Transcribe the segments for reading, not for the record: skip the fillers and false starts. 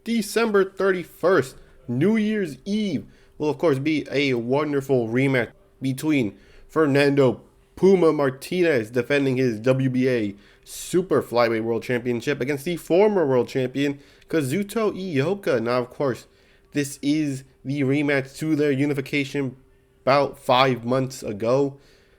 December 31st, New Year's Eve, will of course be a wonderful rematch between Fernando Puma Martinez defending his WBA Super Flyweight World Championship against the former world champion Kazuto Ioka. Now, of course, this is the rematch to their unification about 5 months ago.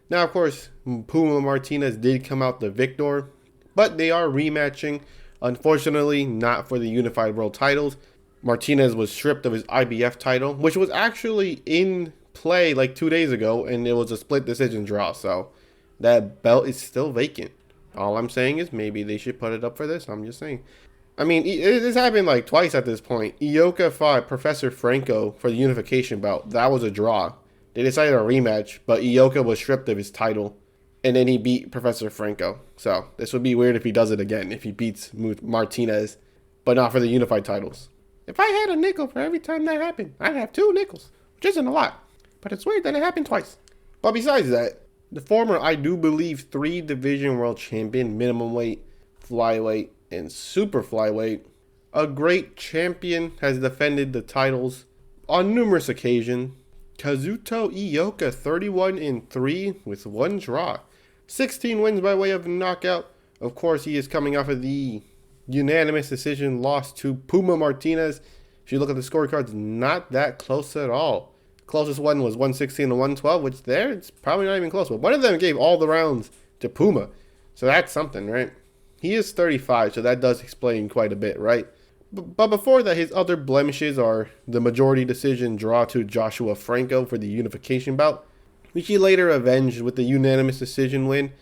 Now, of course, Puma Martinez did come out the victor, but they are rematching. Unfortunately, not for the unified world titles. Martinez was stripped of his IBF title, which was actually in play like 2 days ago, and it was a split decision draw. So that belt is still vacant. All I'm saying is maybe they should put it up for this. I'm just saying. I mean, this happened like twice at this point. Ioka fought Professor Franco for the unification belt. That was a draw. They decided a rematch, but Ioka was stripped of his title, and then he beat Professor Franco. So this would be weird if he does it again, if he beats Martinez, but not for the unified titles. If I had a nickel for every time that happened, I'd have 2 nickels, which isn't a lot. But it's weird that it happened twice. But besides that, the former, I do believe, 3-division world champion, minimum weight, flyweight, and super flyweight, a great champion, has defended the titles on numerous occasions. Kazuto Ioka, 31-3 with 1 draw, 16 wins by way of knockout. Of course, he is coming off of the unanimous decision loss to Puma Martinez. If you look at the scorecards, not that close at all. Closest one was 116 to 112, which there, it's probably not even close. But one of them gave all the rounds to Puma. So that's something, right? He is 35, so that does explain quite a bit, right? But before that, his other blemishes are the majority decision draw to Joshua Franco for the unification bout, which he later avenged with the unanimous decision win.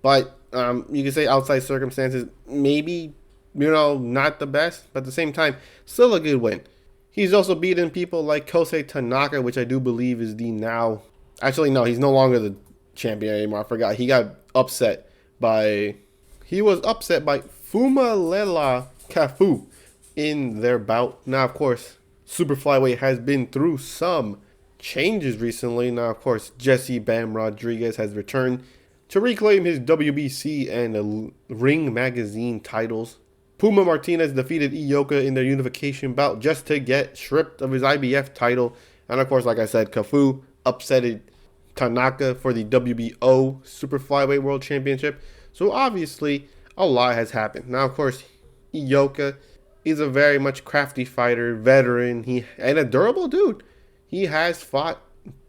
But you can say outside circumstances, maybe, not the best, but at the same time, still a good win. He's also beaten people like Kosei Tanaka, which I do believe is the now... Actually, no, he's no longer the champion anymore. I forgot. He got upset by... He was upset by Fumalela Kafu in their bout. Now, of course, Super Flyweight has been through some changes recently. Now, of course, Jesse Bam Rodriguez has returned to reclaim his WBC and Ring Magazine titles. Puma Martinez defeated Ioka in their unification bout just to get stripped of his IBF title. And of course, like I said, Kafu upsetted Tanaka for the WBO Super Flyweight World Championship. So obviously, a lot has happened. Now, of course, Ioka is a very much crafty fighter, veteran, and a durable dude. He has fought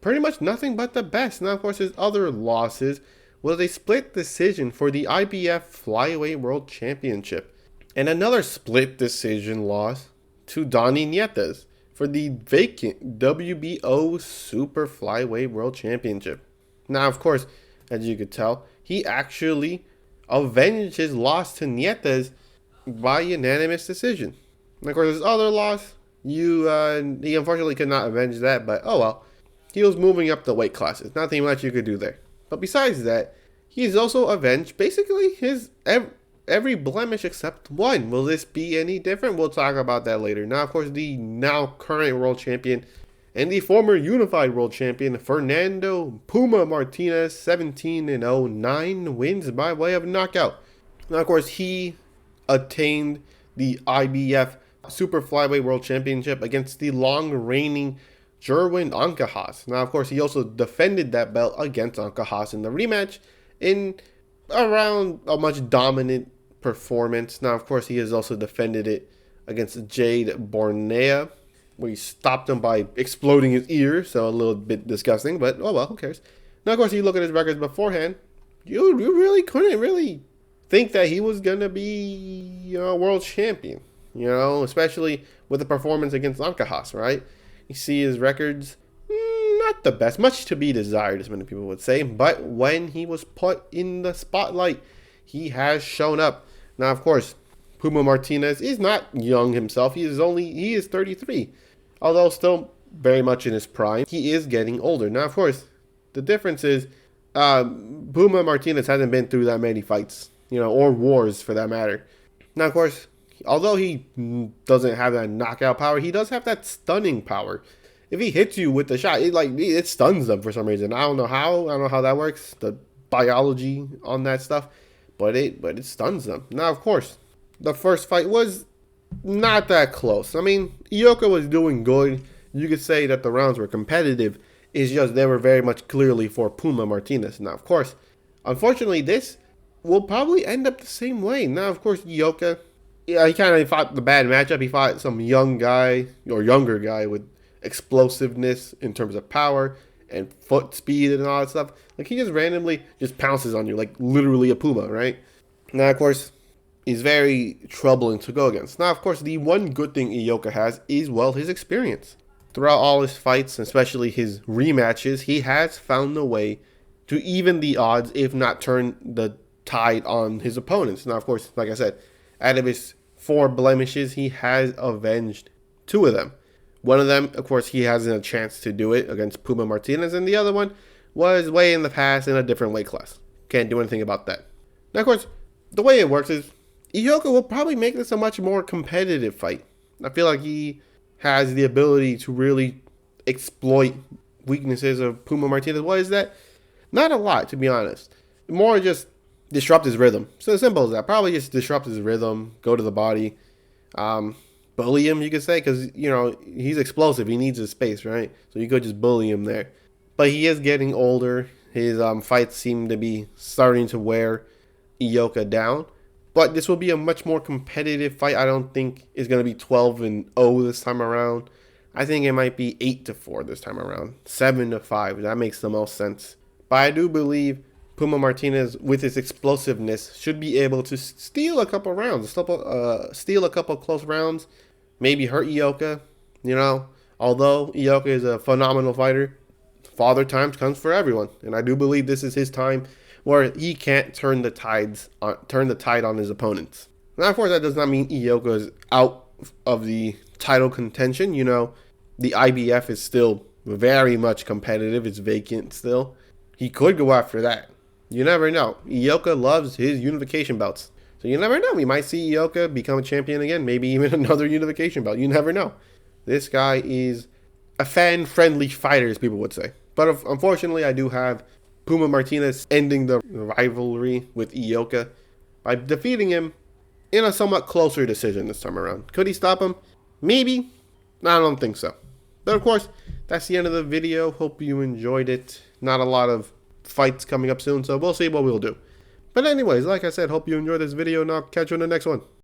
pretty much nothing but the best. Now, of course, his other losses was a split decision for the IBF Flyweight World Championship. And another split decision loss to Donnie Nietes for the vacant WBO Super Flyweight World Championship. Now, of course, as you could tell, he actually avenged his loss to Nietes by unanimous decision. And of course, his other loss, he unfortunately could not avenge that, but oh well. He was moving up the weight classes. Nothing much you could do there. But besides that, he's also avenged basically his every blemish except one. Will this be any different? We'll talk about that later. Now, of course, the now current world champion and the former unified world champion, Fernando Puma Martinez, 17-0, 9 wins by way of knockout. Now, of course, he attained the IBF Super Flyweight World Championship against the long-reigning Jerwin Ancajas. Now, of course, he also defended that belt against Ancajas in the rematch in around a much dominant performance. Now, of course, he has also defended it against Jade Bornea, where he stopped him by exploding his ear, so a little bit disgusting, but oh well, who cares. Now, of course, you look at his records beforehand, you really couldn't really think that he was going to be a world champion, especially with the performance against Ancajas, right? You see his records, not the best, much to be desired, as many people would say, but when he was put in the spotlight, he has shown up. Now, of course, Puma Martinez is not young himself. He is 33, although still very much in his prime. He is getting older. Now, of course, the difference is Puma Martinez hasn't been through that many fights, or wars for that matter. Now, of course, although he doesn't have that knockout power, he does have that stunning power. If he hits you with the shot, it stuns them for some reason. I don't know how that works, the biology on that stuff, but it stuns them. Now, of course, the first fight was not that close. I mean, Ioka was doing good. You could say that the rounds were competitive. It's just they were very much clearly for Puma Martinez. Now, of course, unfortunately, this will probably end up the same way. Now, of course, Ioka, yeah, he kind of fought the bad matchup. He fought some young guy or younger guy with explosiveness in terms of power and foot speed and all that stuff. Like he just randomly just pounces on you, like literally a Puma, right? Now, of course, is very troubling to go against. Now, of course, the one good thing Ioka has is, well, his experience. Throughout all his fights, especially his rematches, he has found a way to even the odds, if not turn the tide on his opponents. Now, of course, like I said, out of his 4 blemishes, he has avenged 2 of them. One of them, of course, he hasn't a chance to do it against Puma Martinez, and the other one was way in the past in a different weight class. Can't do anything about that. Now, of course, the way it works is Ioka will probably make this a much more competitive fight. I feel like he has the ability to really exploit weaknesses of Puma Martinez. What is that? Not a lot, to be honest. More just disrupt his rhythm. So simple as that. Probably just disrupt his rhythm, go to the body, bully him, you could say, because, you know, he's explosive. He needs his space, right? So you could just bully him there. But he is getting older. His fights seem to be starting to wear Ioka down. But this will be a much more competitive fight. I don't think it's going to be 12-0 this time around. I think it might be 8-4 this time around. 7-5. That makes the most sense. But I do believe Puma Martinez, with his explosiveness, should be able to steal a couple rounds. Steal a couple close rounds. Maybe hurt Ioka. You know, although Ioka is a phenomenal fighter, father time comes for everyone. And I do believe this is his time where he can't turn the tide on his opponents. Now, of course, that does not mean Ioka is out of the title contention. You know, the IBF is still very much competitive. It's vacant still. He could go after that. You never know. Ioka loves his unification belts. So you never know. We might see Ioka become a champion again. Maybe even another unification belt. You never know. This guy is a fan-friendly fighter, as people would say. But unfortunately, I do have Puma Martinez ending the rivalry with Ioka by defeating him in a somewhat closer decision this time around. Could he stop him? Maybe. I don't think so. But of course, that's the end of the video. Hope you enjoyed it. Not a lot of fights coming up soon, so we'll see what we'll do. But anyways, like I said, hope you enjoyed this video, and I'll catch you in the next one.